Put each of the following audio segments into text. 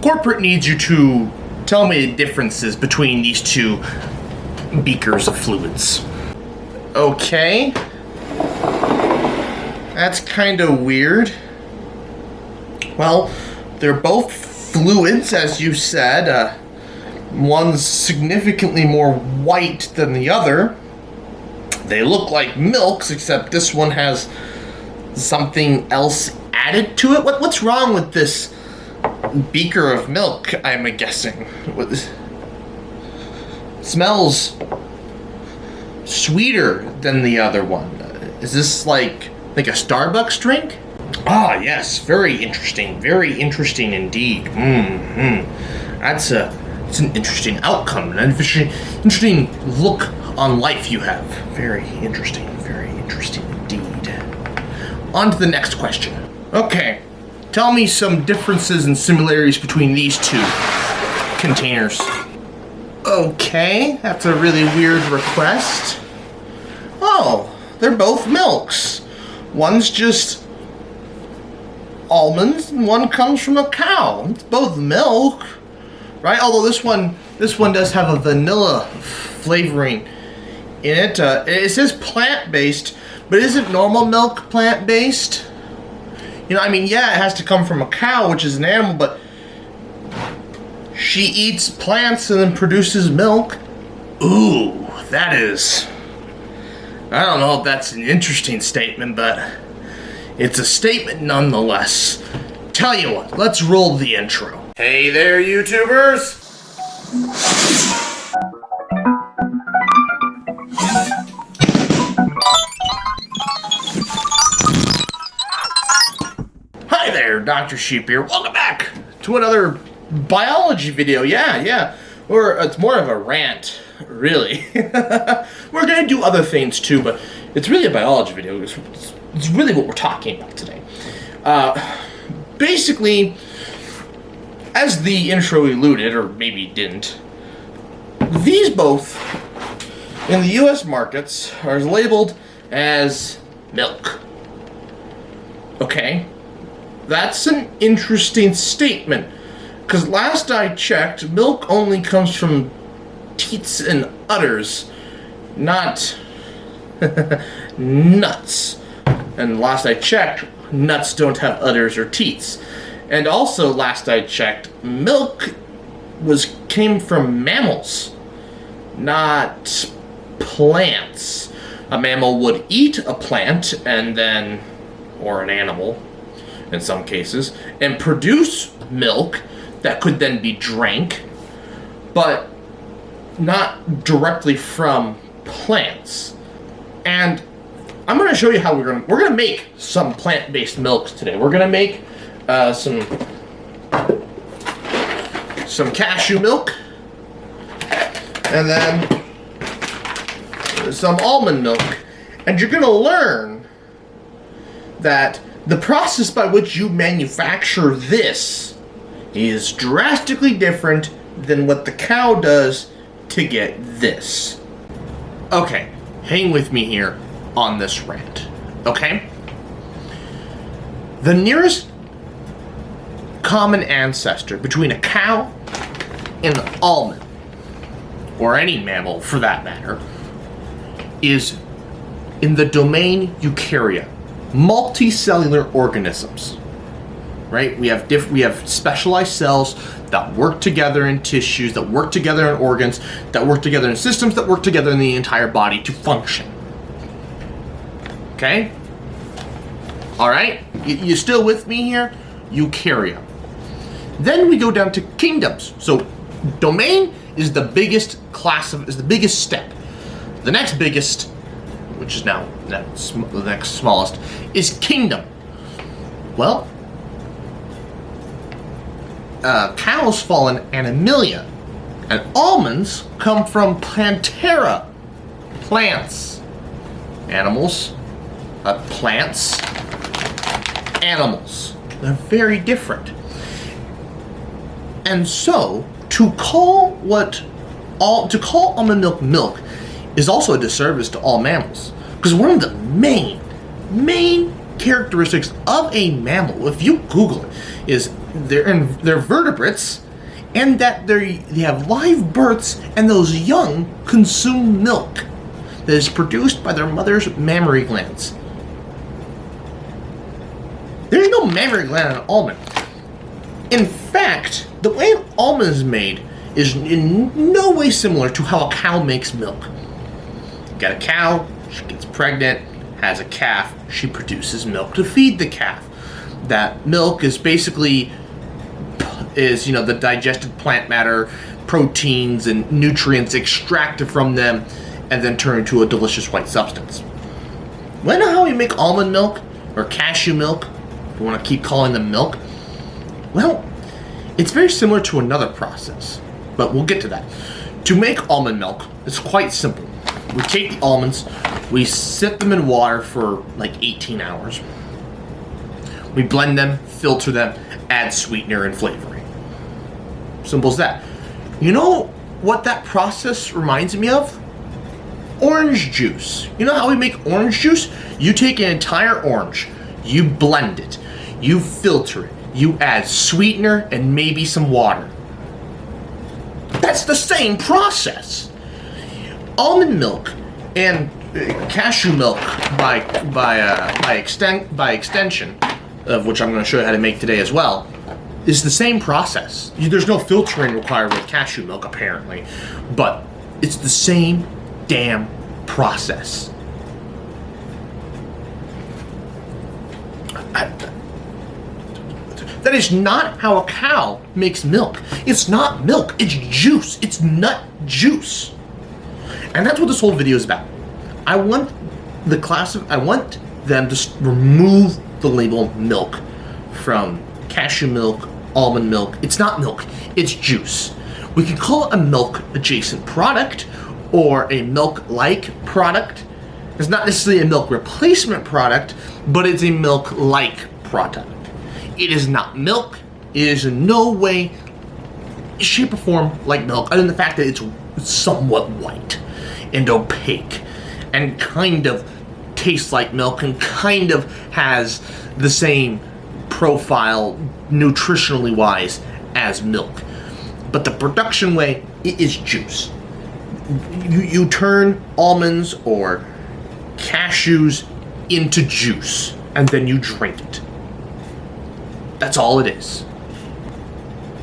corporate needs you to tell me the differences between these two beakers of fluids. Okay. That's kind of weird. Well, they're both fluids, as you said. One's significantly more white than the other. They look like milks, except this one has something else added to it. What's wrong with this beaker of milk, I'm guessing? Smells sweeter than the other one. Is this like a Starbucks drink? Ah, yes, very interesting indeed. That's an interesting outcome, an interesting look on life you have. Very interesting indeed. On to the next question. Okay, tell me some differences and similarities between these two containers. Okay, that's a really weird request. Oh, they're both milks. One's just almonds and one comes from a cow. It's both milk, right? Although this one does have a vanilla flavoring in it. It says plant-based, but isn't normal milk plant-based? You know, I mean, yeah, it has to come from a cow, which is an animal, but she eats plants and then produces milk. Ooh, that is... I don't know if that's an interesting statement, but it's a statement nonetheless. Tell you what, let's roll the intro. Hey there, YouTubers! Hi there, Dr. Sheep here. Welcome back to another biology video. Yeah. Or it's more of a rant, really. We're gonna do other things too, but it's really a biology video. It's really what we're talking about today. Basically, as the intro alluded, or maybe didn't, these both in the US markets are labeled as milk. Okay? That's an interesting statement, because last I checked, milk only comes from teats and udders, not nuts. And last I checked, nuts don't have udders or teats. And also, last I checked, milk came from mammals, not plants. A mammal would eat a plant and then, or an animal in some cases, and produce milk that could then be drank, but not directly from plants. And I'm going to show you how we're going to make some plant-based milks today. We're going to make some cashew milk, and then some almond milk. And you're going to learn that the process by which you manufacture this is drastically different than what the cow does to get this. Okay, hang with me here on this rant, okay? The nearest common ancestor between a cow and an almond, or any mammal for that matter, is in the domain eukarya, multicellular organisms. Right? We have specialized cells that work together in tissues, that work together in organs, that work together in systems, that work together in the entire body to function. Okay? Alright? You still with me here? Eukarya. Then we go down to kingdoms. So domain is the biggest step. The next biggest, which is now the next smallest, is kingdom. Well, cows fall in Animalia, and almonds come from Plantera, plants, animals, plants, animals. They're very different. And so, to call almond milk milk is also a disservice to all mammals, because one of the main characteristics of a mammal, if you Google it, is they're vertebrates, and that they have live births, and those young consume milk that is produced by their mother's mammary glands. There's no mammary gland on an almond. In fact, the way an almond is made is in no way similar to how a cow makes milk. You got a cow, she gets pregnant, has a calf, she produces milk to feed the calf. That milk is basically the digested plant matter, proteins and nutrients extracted from them, and then turned into a delicious white substance. Wanna know how we make almond milk or cashew milk? If you want to keep calling them milk. Well, it's very similar to another process, but we'll get to that. To make almond milk, it's quite simple. We take the almonds, we sit them in water for like 18 hours. We blend them, filter them, add sweetener and flavoring. Simple as that. You know what that process reminds me of? Orange juice. You know how we make orange juice? You take an entire orange, you blend it, you filter it, you add sweetener and maybe some water. That's the same process. Almond milk and cashew milk by extension, of which I'm going to show you how to make today as well, is the same process. There's no filtering required with cashew milk apparently, but it's the same damn process. That is not how a cow makes milk. It's not milk, it's juice. It's nut juice. And that's what this whole video is about. I want them to remove the label milk from cashew milk, almond milk. It's not milk, it's juice. We can call it a milk adjacent product or a milk-like product. It's not necessarily a milk replacement product, but it's a milk-like product. It is not milk. It is in no way, shape, or form like milk, other than the fact that it's somewhat white and opaque and kind of tastes like milk and kind of has the same profile nutritionally wise as milk. But the production way, it is juice. You turn almonds or cashews into juice and then you drink it. That's all it is.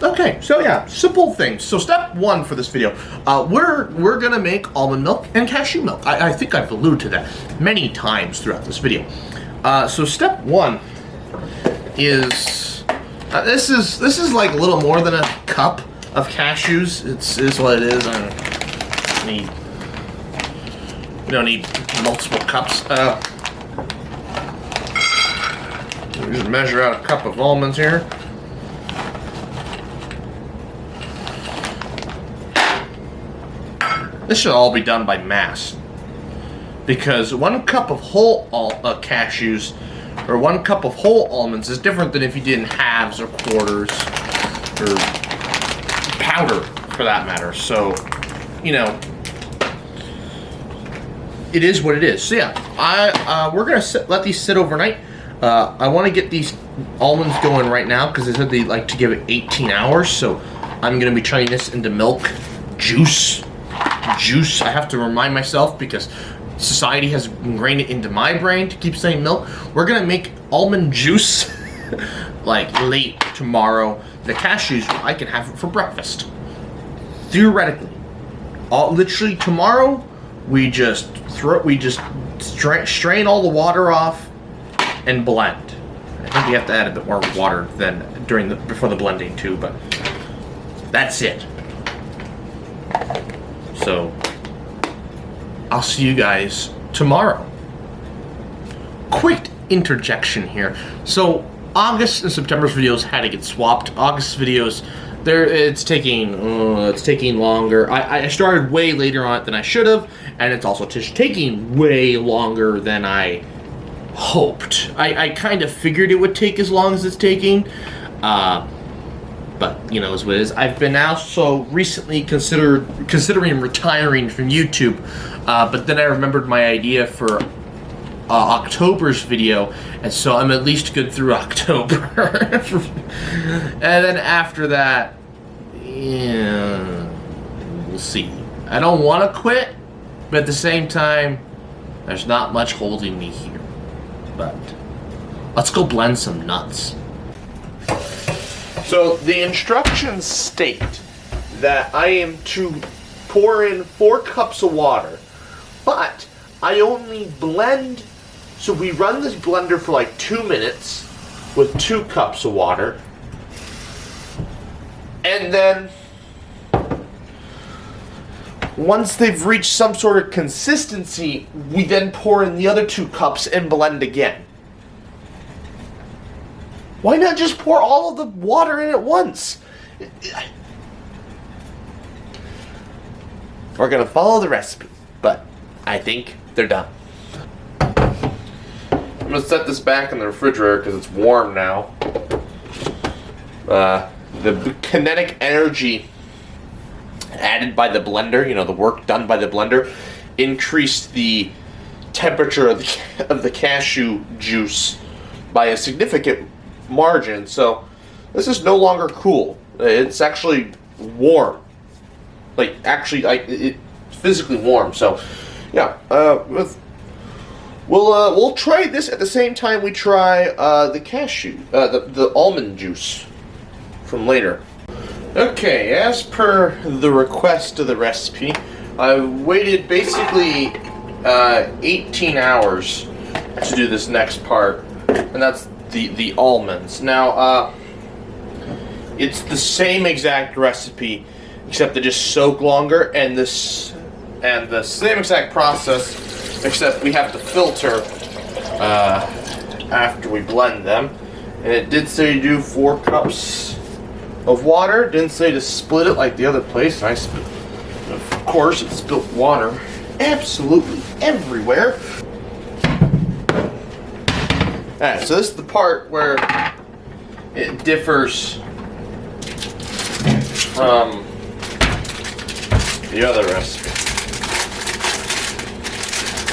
Okay, so yeah, simple things. So step one for this video, we're gonna make almond milk and cashew milk. I think I've alluded to that many times throughout this video. So step one is this is like a little more than a cup of cashews. It's what it is. We don't need multiple cups. We just measure out a cup of almonds here. This should all be done by mass, because 1 cup of whole cashews or 1 cup of whole almonds is different than if you did in halves or quarters or powder for that matter. So, it is what it is. So yeah, we're gonna let these sit overnight. I want to get these almonds going right now because they said they like to give it 18 hours. So I'm gonna be turning this into milk juice. I have to remind myself because society has ingrained it into my brain to keep saying milk. We're gonna make almond juice like late tomorrow. The cashews, I can have it for breakfast. Theoretically, literally tomorrow, we just strain all the water off and blend. I think we have to add a bit more water than before the blending too, but that's it. So I'll see you guys tomorrow. Quick interjection here. So August and September's videos had to get swapped. August's videos, it's taking longer. I started way later on it than I should have, and it's also taking way longer than I hoped. I kind of figured it would take as long as it's taking, but is what it is. I've been now so recently considering retiring from YouTube, but then I remembered my idea for October's video, and so I'm at least good through October. And then after that, yeah, we'll see. I don't want to quit, but at the same time, there's not much holding me here. But let's go blend some nuts. So the instructions state that I am to pour in 4 cups of water, but I only blend. So we run this blender for like 2 minutes with 2 cups of water. And then once they've reached some sort of consistency, we then pour in the other 2 cups and blend again. Why not just pour all of the water in at once? We're gonna follow the recipe, but I think they're done. I'm gonna set this back in the refrigerator because it's warm now. The kinetic energy added by the blender, the work done by the blender, increased the temperature of the cashew juice by a significant margin. So this is no longer cool. It's actually warm. It's physically warm. So yeah, we'll try this at the same time we try the cashew, the almond juice from later. Okay, as per the request of the recipe, I waited basically 18 hours to do this next part, and that's the almonds. Now, it's the same exact recipe, except they just soak longer, and the same exact process, except we have to filter after we blend them. And it did say do 4 cups of water. It didn't say to split it like the other place. Of course, it spilled water absolutely everywhere. Alright, so this is the part where it differs from the other recipe.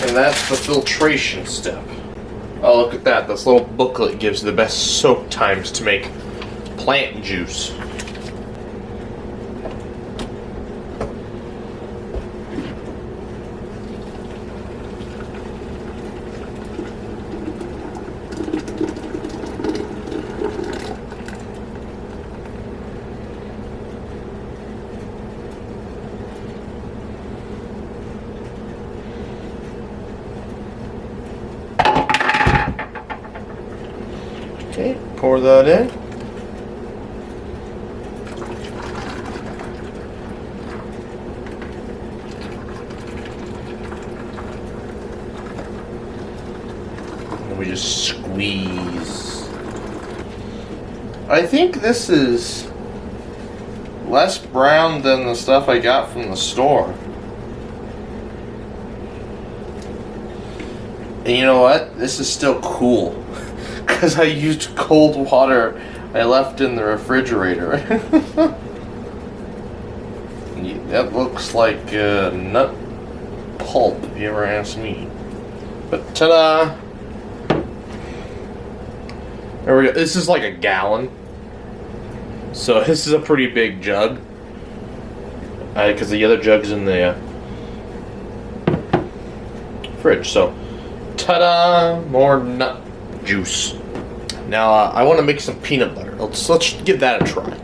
And that's the filtration step. Oh, look at that. This little booklet gives the best soak times to make plant juice. Okay, pour that in. And we just squeeze. I think this is less brown than the stuff I got from the store. And you know what? This is still cool. Because I used cold water I left in the refrigerator. That looks like nut pulp, if you ever ask me. But ta-da! There we go. This is like a gallon. So this is a pretty big jug. Because the other jug's in the fridge. So, ta-da! More nut juice. Now I want to make some peanut butter. Let's give that a try.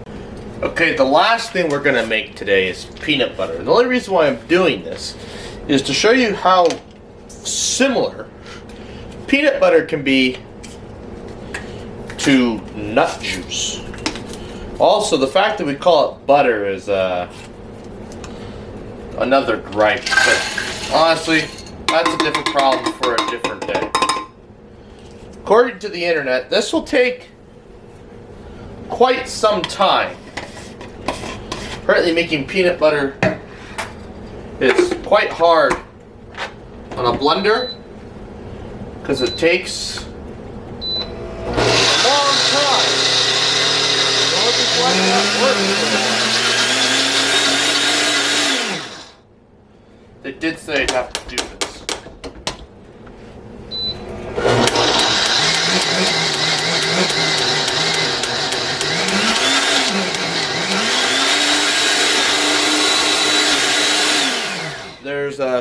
Okay, the last thing we're going to make today is peanut butter. The only reason why I'm doing this is to show you how similar peanut butter can be to nut juice. Also, the fact that we call it butter is another gripe. But honestly, that's a different problem for a different day. According to the internet, this will take quite some time. Apparently making peanut butter is quite hard on a blender because it takes a long time. Don't just let that work. They did say I'd have to do this.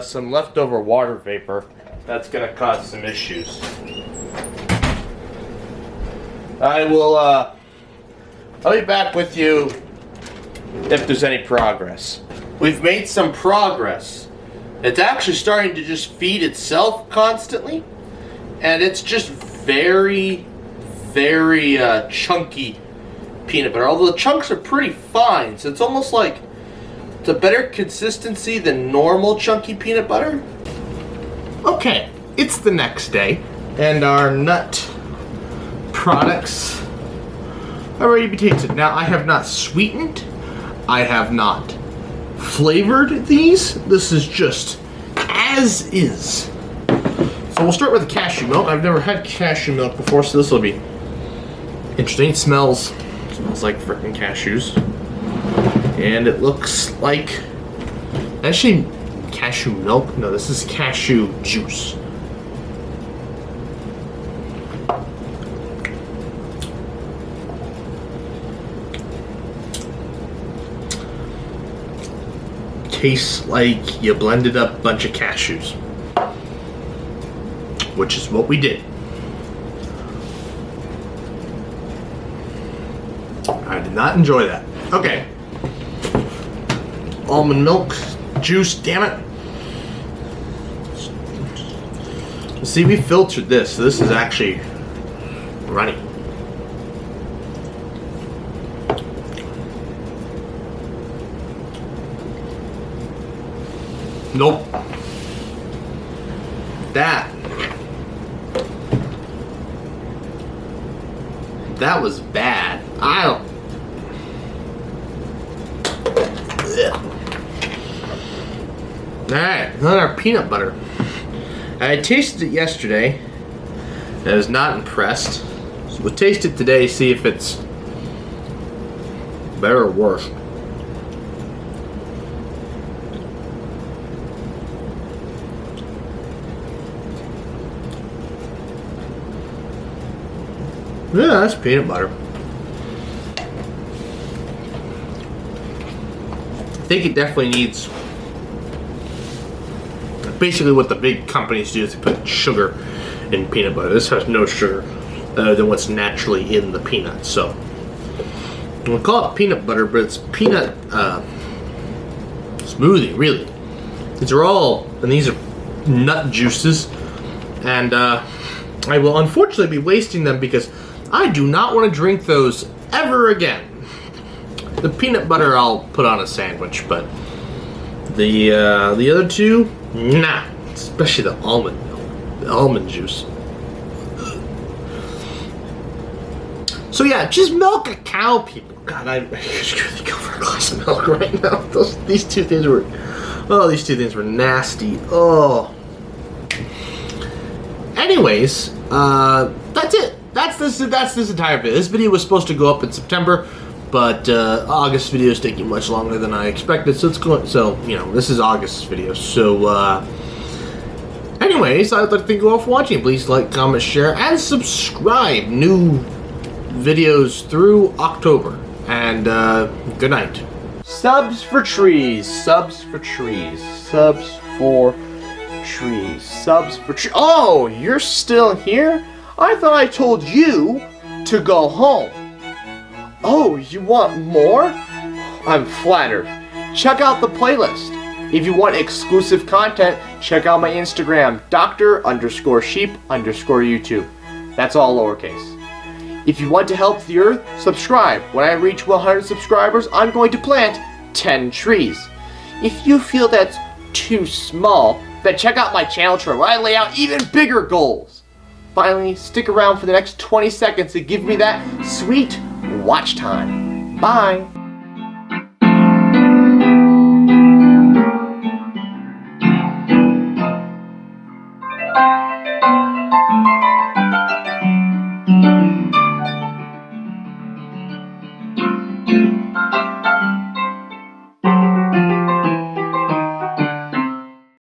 some leftover water vapor that's going to cause some issues. I'll be back with you if there's any progress. We've made some progress. It's actually starting to just feed itself constantly, and it's just very, very chunky peanut butter. Although the chunks are pretty fine, so it's almost like it's a better consistency than normal chunky peanut butter. Okay, it's the next day, and our nut products are ready to be tasted. Now, I have not sweetened, I have not flavored these. This is just as is. So we'll start with the cashew milk. I've never had cashew milk before, so this will be interesting. It smells like frickin' cashews. And it looks like, actually, cashew milk? No, this is cashew juice. Tastes like you blended up a bunch of cashews, which is what we did. I did not enjoy that. Okay. Almond milk juice, damn it. See, we filtered this, so this is actually runny. Nope. That was bad. I don't. Ugh. Alright, then our peanut butter. I tasted it yesterday. I was not impressed. So we'll taste it today, see if it's better or worse. Yeah, that's peanut butter. I think it definitely needs. Basically, what the big companies do is they put sugar in peanut butter. This has no sugar than what's naturally in the peanut. So we'll call it peanut butter, but it's peanut smoothie, really. These are all, and these are nut juices, and I will unfortunately be wasting them because I do not want to drink those ever again. The peanut butter I'll put on a sandwich, but the other two, nah. Especially the almond milk, the almond juice. So yeah, just milk a cow, people. God, I could really go for a glass of milk right now. These two things were nasty. Oh. Anyways, that's it. That's this entire video. This video was supposed to go up in September, but August video is taking much longer than I expected. So it's going. So this is August's video. So anyways, I'd like to thank you all for watching. Please like, comment, share, and subscribe. New videos through October. And good night. Subs for trees. Subs for trees. Subs for trees. Subs for trees. Oh, you're still here? I thought I told you to go home. Oh, you want more? I'm flattered. Check out the playlist. If you want exclusive content, check out my Instagram, Dr_sheep_YouTube. That's all lowercase. If you want to help the earth, subscribe. When I reach 100 subscribers, I'm going to plant 10 trees. If you feel that's too small, then check out my channel chart where I lay out even bigger goals. Finally, stick around for the next 20 seconds to give me that sweet watch time. Bye.